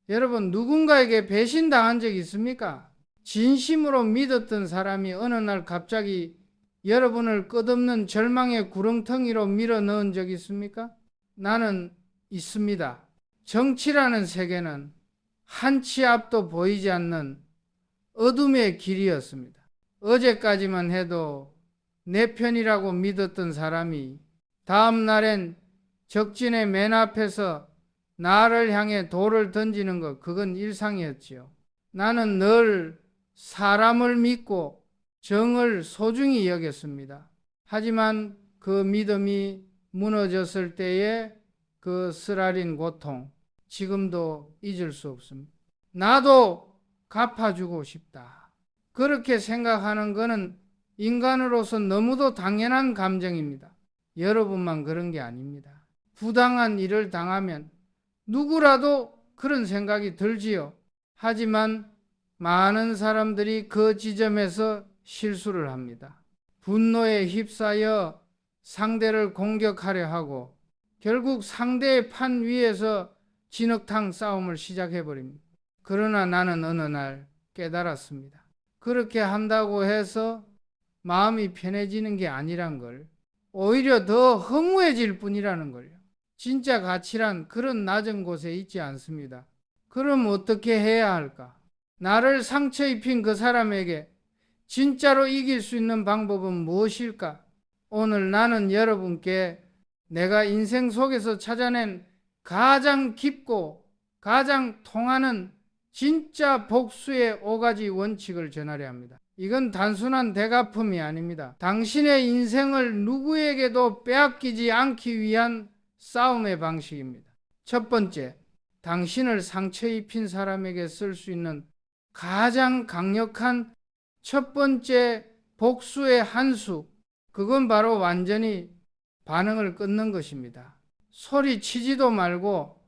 여러분, 누군가에게 배신당한 적 있습니까? 진심으로 믿었던 사람이 어느 날 갑자기 여러분을 끝없는 절망의 구렁텅이로 밀어 넣은 적 있습니까? 나는 있습니다. 정치라는 세계는 한 치 앞도 보이지 않는 어둠의 길이었습니다. 어제까지만 해도 내 편이라고 믿었던 사람이 다음 날엔 적진의 맨 앞에서 나를 향해 돌을 던지는 것, 그건 일상이었지요. 나는 늘 사람을 믿고 정을 소중히 여겼습니다. 하지만 그 믿음이 무너졌을 때의 그 쓰라린 고통, 지금도 잊을 수 없습니다. 나도 갚아주고 싶다. 그렇게 생각하는 것은 인간으로서 너무도 당연한 감정입니다. 여러분만 그런 게 아닙니다. 부당한 일을 당하면 누구라도 그런 생각이 들지요. 하지만 많은 사람들이 그 지점에서 실수를 합니다. 분노에 휩싸여 상대를 공격하려 하고 결국 상대의 판 위에서 진흙탕 싸움을 시작해버립니다. 그러나 나는 어느 날 깨달았습니다. 그렇게 한다고 해서 마음이 편해지는 게 아니란 걸, 오히려 더 허무해질 뿐이라는 걸요. 진짜 가치란 그런 낮은 곳에 있지 않습니다. 그럼 어떻게 해야 할까? 나를 상처 입힌 그 사람에게 진짜로 이길 수 있는 방법은 무엇일까? 오늘 나는 여러분께 내가 인생 속에서 찾아낸 가장 깊고 가장 통하는 진짜 복수의 5가지 원칙을 전하려 합니다. 이건 단순한 대갚음이 아닙니다. 당신의 인생을 누구에게도 빼앗기지 않기 위한 싸움의 방식입니다. 첫 번째, 당신을 상처 입힌 사람에게 쓸 수 있는 가장 강력한 첫 번째 복수의 한 수, 그건 바로 완전히 반응을 끊는 것입니다. 소리치지도 말고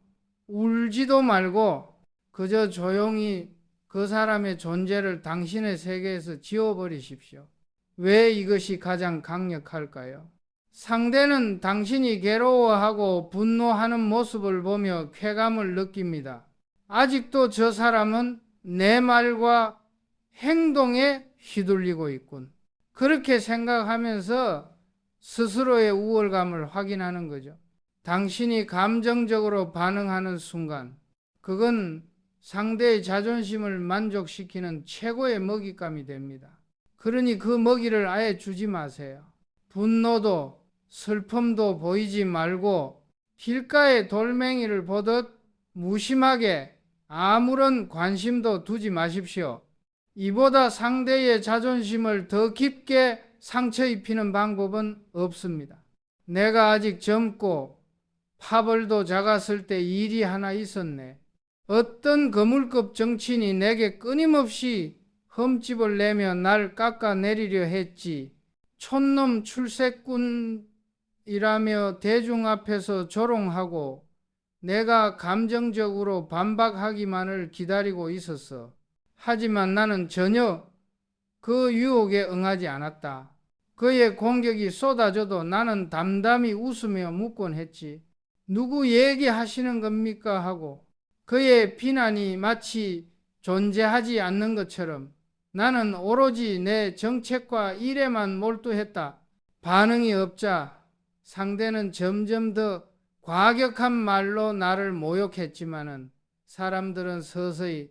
울지도 말고 그저 조용히 그 사람의 존재를 당신의 세계에서 지워버리십시오. 왜 이것이 가장 강력할까요? 상대는 당신이 괴로워하고 분노하는 모습을 보며 쾌감을 느낍니다. 아직도 저 사람은 내 말과 행동에 휘둘리고 있군. 그렇게 생각하면서 스스로의 우월감을 확인하는 거죠. 당신이 감정적으로 반응하는 순간, 그건 상대의 자존심을 만족시키는 최고의 먹잇감이 됩니다. 그러니 그 먹이를 아예 주지 마세요. 분노도 슬픔도 보이지 말고 길가의 돌멩이를 보듯 무심하게 아무런 관심도 두지 마십시오. 이보다 상대의 자존심을 더 깊게 상처 입히는 방법은 없습니다. 내가 아직 젊고 파벌도 작았을 때 일이 하나 있었네. 어떤 거물급 정치인이 내게 끊임없이 흠집을 내며 날 깎아내리려 했지. 촌놈 출세꾼이라며 대중 앞에서 조롱하고 내가 감정적으로 반박하기만을 기다리고 있었어. 하지만 나는 전혀 그 유혹에 응하지 않았다. 그의 공격이 쏟아져도 나는 담담히 웃으며 묻곤 했지. 누구 얘기하시는 겁니까? 하고 그의 비난이 마치 존재하지 않는 것처럼 나는 오로지 내 정책과 일에만 몰두했다. 반응이 없자 상대는 점점 더 과격한 말로 나를 모욕했지만은 사람들은 서서히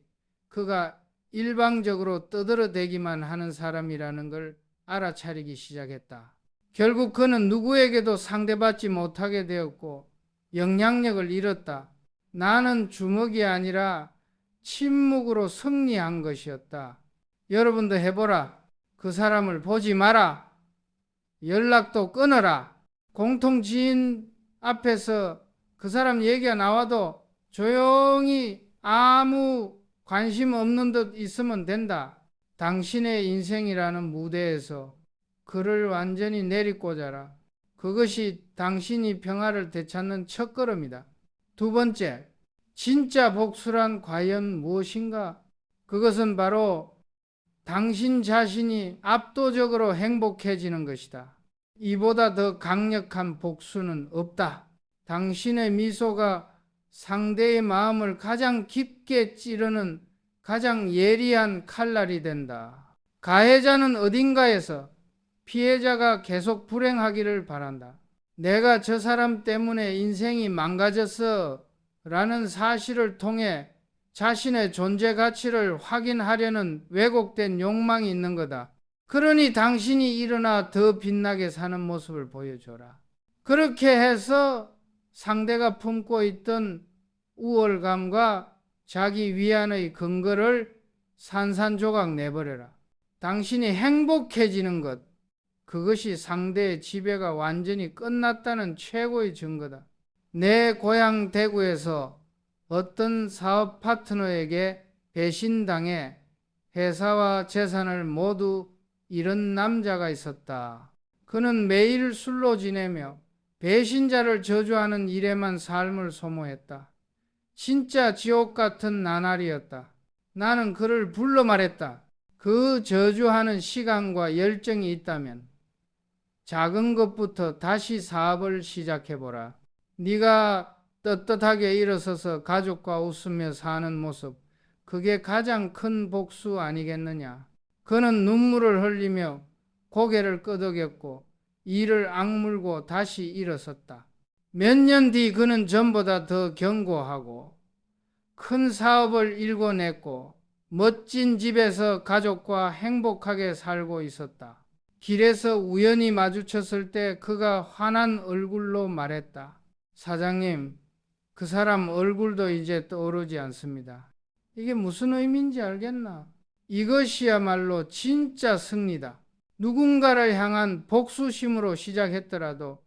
그가 일방적으로 떠들어대기만 하는 사람이라는 걸 알아차리기 시작했다. 결국 그는 누구에게도 상대받지 못하게 되었고 영향력을 잃었다. 나는 주먹이 아니라 침묵으로 승리한 것이었다. 여러분도 해보라. 그 사람을 보지 마라. 연락도 끊어라. 공통 지인 앞에서 그 사람 얘기가 나와도 조용히 아무 관심 없는 듯 있으면 된다. 당신의 인생이라는 무대에서 그를 완전히 내리꽂아라. 그것이 당신이 평화를 되찾는 첫걸음이다. 두 번째, 진짜 복수란 과연 무엇인가? 그것은 바로 당신 자신이 압도적으로 행복해지는 것이다. 이보다 더 강력한 복수는 없다. 당신의 미소가 상대의 마음을 가장 깊게 찌르는 가장 예리한 칼날이 된다. 가해자는 어딘가에서 피해자가 계속 불행하기를 바란다. 내가 저 사람 때문에 인생이 망가졌어 라는 사실을 통해 자신의 존재 가치를 확인하려는 왜곡된 욕망이 있는 거다. 그러니 당신이 일어나 더 빛나게 사는 모습을 보여줘라. 그렇게 해서 상대가 품고 있던 우월감과 자기 위안의 근거를 산산조각 내버려라. 당신이 행복해지는 것, 그것이 상대의 지배가 완전히 끝났다는 최고의 증거다. 내 고향 대구에서 어떤 사업 파트너에게 배신당해 회사와 재산을 모두 잃은 남자가 있었다. 그는 매일 술로 지내며 배신자를 저주하는 일에만 삶을 소모했다. 진짜 지옥 같은 나날이었다. 나는 그를 불러 말했다. 그 저주하는 시간과 열정이 있다면 작은 것부터 다시 사업을 시작해보라. 네가 떳떳하게 일어서서 가족과 웃으며 사는 모습, 그게 가장 큰 복수 아니겠느냐. 그는 눈물을 흘리며 고개를 끄덕였고 이를 악물고 다시 일어섰다. 몇 년 뒤 그는 전보다 더 견고하고 큰 사업을 일궈냈고 멋진 집에서 가족과 행복하게 살고 있었다. 길에서 우연히 마주쳤을 때 그가 환한 얼굴로 말했다. 사장님, 그 사람 얼굴도 이제 떠오르지 않습니다. 이게 무슨 의미인지 알겠나? 이것이야말로 진짜 승리다. 누군가를 향한 복수심으로 시작했더라도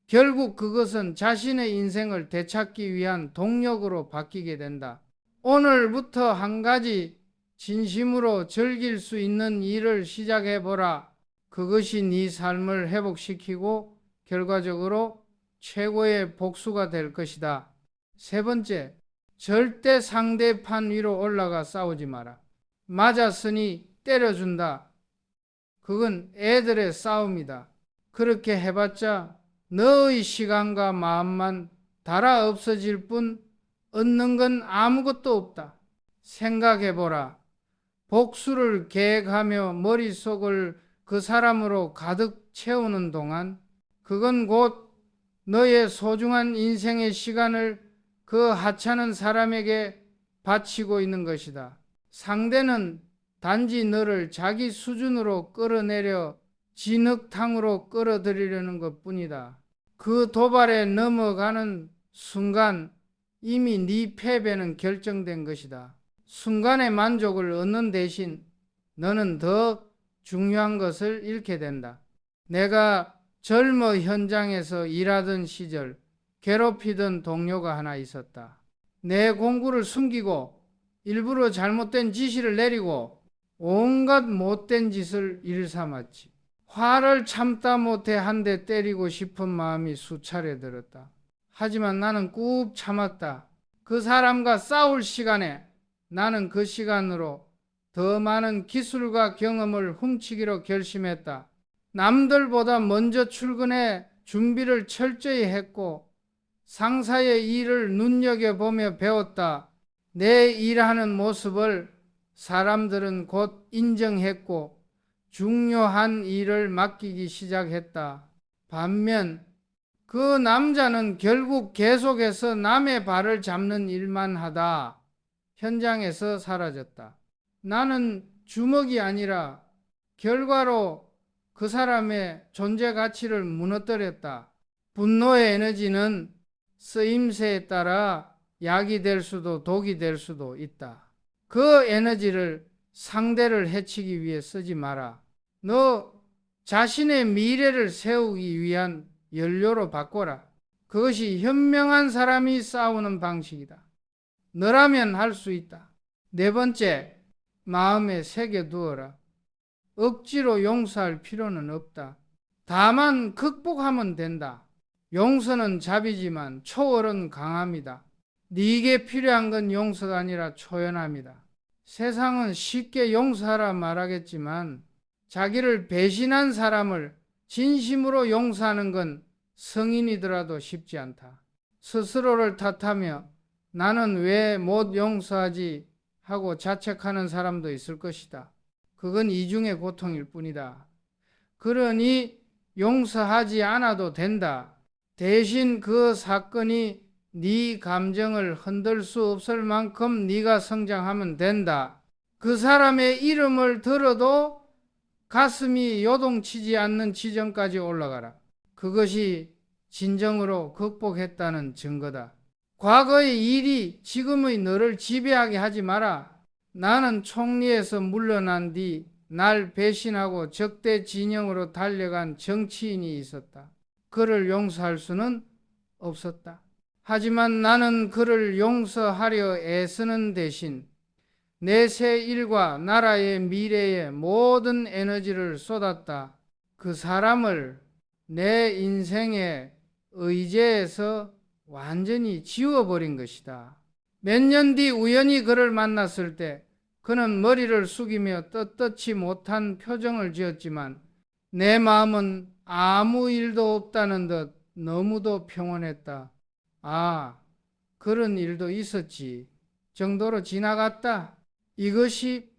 결국 그것은 자신의 인생을 되찾기 위한 동력으로 바뀌게 된다. 오늘부터 한 가지 진심으로 즐길 수 있는 일을 시작해보라. 그것이 네 삶을 회복시키고 결과적으로 최고의 복수가 될 것이다. 세 번째, 절대 상대판 위로 올라가 싸우지 마라. 맞았으니 때려준다. 그건 애들의 싸움이다. 그렇게 해봤자 너의 시간과 마음만 달아 없어질 뿐 얻는 건 아무것도 없다. 생각해보라. 복수를 계획하며 머릿속을 그 사람으로 가득 채우는 동안 그건 곧 너의 소중한 인생의 시간을 그 하찮은 사람에게 바치고 있는 것이다. 상대는 단지 너를 자기 수준으로 끌어내려 진흙탕으로 끌어들이려는 것뿐이다. 그 도발에 넘어가는 순간 이미 네 패배는 결정된 것이다. 순간의 만족을 얻는 대신 너는 더 중요한 것을 잃게 된다. 내가 젊어 현장에서 일하던 시절 괴롭히던 동료가 하나 있었다. 내 공구를 숨기고 일부러 잘못된 지시를 내리고 온갖 못된 짓을 일삼았지. 화를 참다 못해 한 대 때리고 싶은 마음이 수차례 들었다. 하지만 나는 꾹 참았다. 그 사람과 싸울 시간에 나는 그 시간으로 더 많은 기술과 경험을 훔치기로 결심했다. 남들보다 먼저 출근해 준비를 철저히 했고 상사의 일을 눈여겨보며 배웠다. 내 일하는 모습을 사람들은 곧 인정했고 중요한 일을 맡기기 시작했다. 반면 그 남자는 결국 계속해서 남의 발을 잡는 일만 하다 현장에서 사라졌다. 나는 주먹이 아니라 결과로 그 사람의 존재 가치를 무너뜨렸다. 분노의 에너지는 쓰임새에 따라 약이 될 수도 독이 될 수도 있다. 그 에너지를 상대를 해치기 위해 쓰지 마라. 너 자신의 미래를 세우기 위한 연료로 바꿔라. 그것이 현명한 사람이 싸우는 방식이다. 너라면 할 수 있다. 네 번째, 마음에 새겨두어라. 억지로 용서할 필요는 없다. 다만 극복하면 된다. 용서는 자비지만 초월은 강합니다. 네게 필요한 건 용서가 아니라 초연합니다. 세상은 쉽게 용서하라 말하겠지만 자기를 배신한 사람을 진심으로 용서하는 건 성인이더라도 쉽지 않다. 스스로를 탓하며 나는 왜 못 용서하지 하고 자책하는 사람도 있을 것이다. 그건 이중의 고통일 뿐이다. 그러니 용서하지 않아도 된다. 대신 그 사건이 네 감정을 흔들 수 없을 만큼 네가 성장하면 된다. 그 사람의 이름을 들어도 가슴이 요동치지 않는 지점까지 올라가라. 그것이 진정으로 극복했다는 증거다. 과거의 일이 지금의 너를 지배하게 하지 마라. 나는 총리에서 물러난 뒤 날 배신하고 적대 진영으로 달려간 정치인이 있었다. 그를 용서할 수는 없었다. 하지만 나는 그를 용서하려 애쓰는 대신 내 새 일과 나라의 미래에 모든 에너지를 쏟았다. 그 사람을 내 인생의 의제에서 완전히 지워버린 것이다. 몇 년 뒤 우연히 그를 만났을 때 그는 머리를 숙이며 떳떳지 못한 표정을 지었지만 내 마음은 아무 일도 없다는 듯 너무도 평온했다. 아, 그런 일도 있었지 정도로 지나갔다. 이것이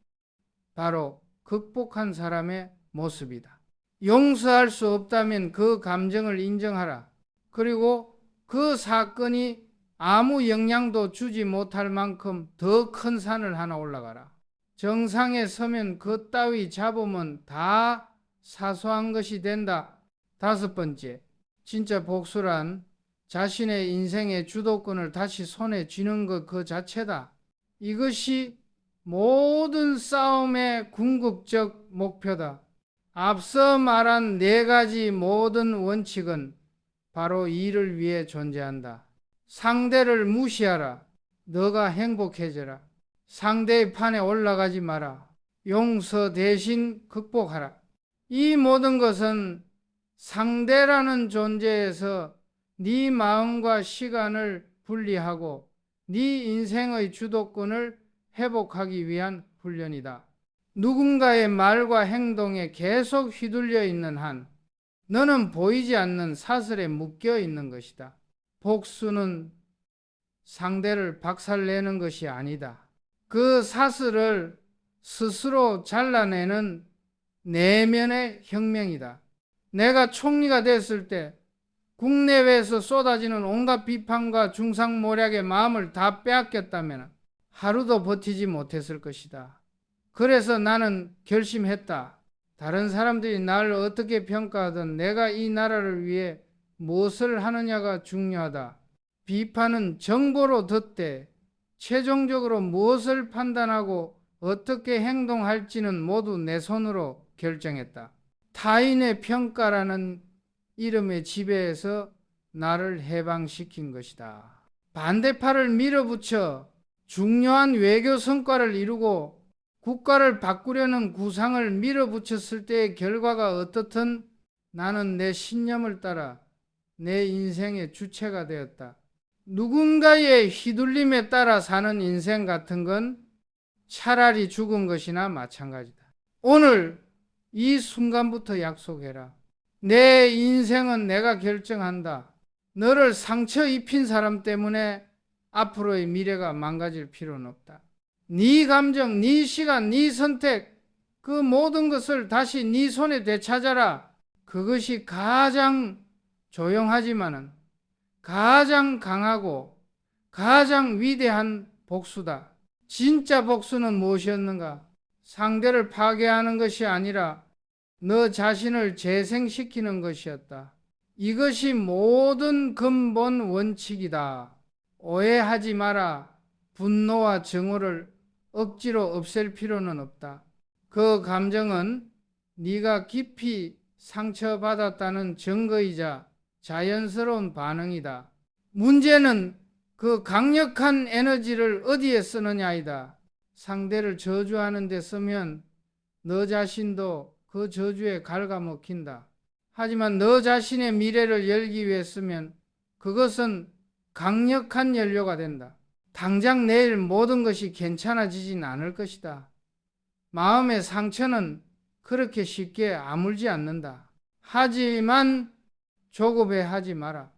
바로 극복한 사람의 모습이다. 용서할 수 없다면 그 감정을 인정하라. 그리고 그 사건이 아무 영향도 주지 못할 만큼 더 큰 산을 하나 올라가라. 정상에 서면 그 따위 잡으면 다 사소한 것이 된다. 5번째, 진짜 복수란 자신의 인생의 주도권을 다시 손에 쥐는 것 그 자체다. 이것이 모든 싸움의 궁극적 목표다. 앞서 말한 4가지 모든 원칙은 바로 이를 위해 존재한다. 상대를 무시하라. 너가 행복해져라. 상대의 판에 올라가지 마라. 용서 대신 극복하라. 이 모든 것은 상대라는 존재에서 네 마음과 시간을 분리하고 네 인생의 주도권을 회복하기 위한 훈련이다. 누군가의 말과 행동에 계속 휘둘려 있는 한 너는 보이지 않는 사슬에 묶여 있는 것이다. 복수는 상대를 박살내는 것이 아니다. 그 사슬을 스스로 잘라내는 내면의 혁명이다. 내가 총리가 됐을 때 국내외에서 쏟아지는 온갖 비판과 중상모략의 마음을 다 빼앗겼다면 하루도 버티지 못했을 것이다. 그래서 나는 결심했다. 다른 사람들이 나를 어떻게 평가하든 내가 이 나라를 위해 무엇을 하느냐가 중요하다. 비판은 정보로 듣되 최종적으로 무엇을 판단하고 어떻게 행동할지는 모두 내 손으로 결정했다. 타인의 평가라는 이름의 지배에서 나를 해방시킨 것이다. 반대팔을 밀어붙여 중요한 외교 성과를 이루고 국가를 바꾸려는 구상을 밀어붙였을 때의 결과가 어떻든 나는 내 신념을 따라 내 인생의 주체가 되었다. 누군가의 휘둘림에 따라 사는 인생 같은 건 차라리 죽은 것이나 마찬가지다. 오늘 이 순간부터 약속해라. 내 인생은 내가 결정한다. 너를 상처 입힌 사람 때문에 앞으로의 미래가 망가질 필요는 없다. 네 감정, 네 시간, 네 선택, 그 모든 것을 다시 네 손에 되찾아라. 그것이 가장 조용하지만은 가장 강하고 가장 위대한 복수다. 진짜 복수는 무엇이었는가? 상대를 파괴하는 것이 아니라 너 자신을 재생시키는 것이었다. 이것이 모든 근본 원칙이다. 오해하지 마라. 분노와 증오를 억지로 없앨 필요는 없다. 그 감정은 네가 깊이 상처받았다는 증거이자 자연스러운 반응이다. 문제는 그 강력한 에너지를 어디에 쓰느냐이다. 상대를 저주하는 데 쓰면 너 자신도 그 저주에 갉아먹힌다. 하지만 너 자신의 미래를 열기 위해 쓰면 그것은 강력한 연료가 된다. 당장 내일 모든 것이 괜찮아지진 않을 것이다. 마음의 상처는 그렇게 쉽게 아물지 않는다. 하지만 조급해하지 마라.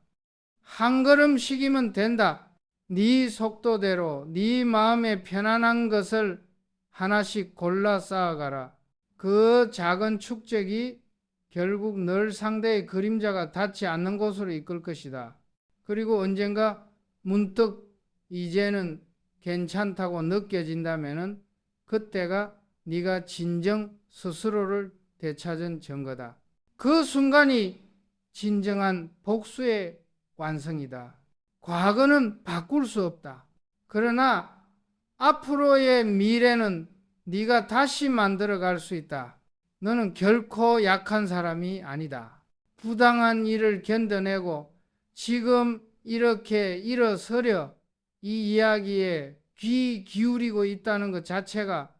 한 걸음씩이면 된다. 네 속도대로 네 마음에 편안한 것을 하나씩 골라 쌓아가라. 그 작은 축적이 결국 늘 상대의 그림자가 닿지 않는 곳으로 이끌 것이다. 그리고 언젠가 문득 이제는 괜찮다고 느껴진다면은 그때가 네가 진정 스스로를 되찾은 증거다. 그 순간이 진정한 복수의 완성이다. 과거는 바꿀 수 없다. 그러나 앞으로의 미래는 네가 다시 만들어 갈 수 있다. 너는 결코 약한 사람이 아니다. 부당한 일을 견뎌내고 지금 이렇게 일어서려 이 이야기에 귀 기울이고 있다는 것 자체가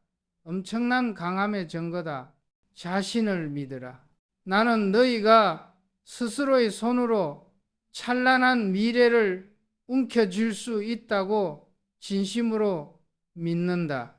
엄청난 강함의 증거다. 자신을 믿으라. 나는 너희가 스스로의 손으로 찬란한 미래를 움켜쥘 수 있다고 진심으로 믿는다.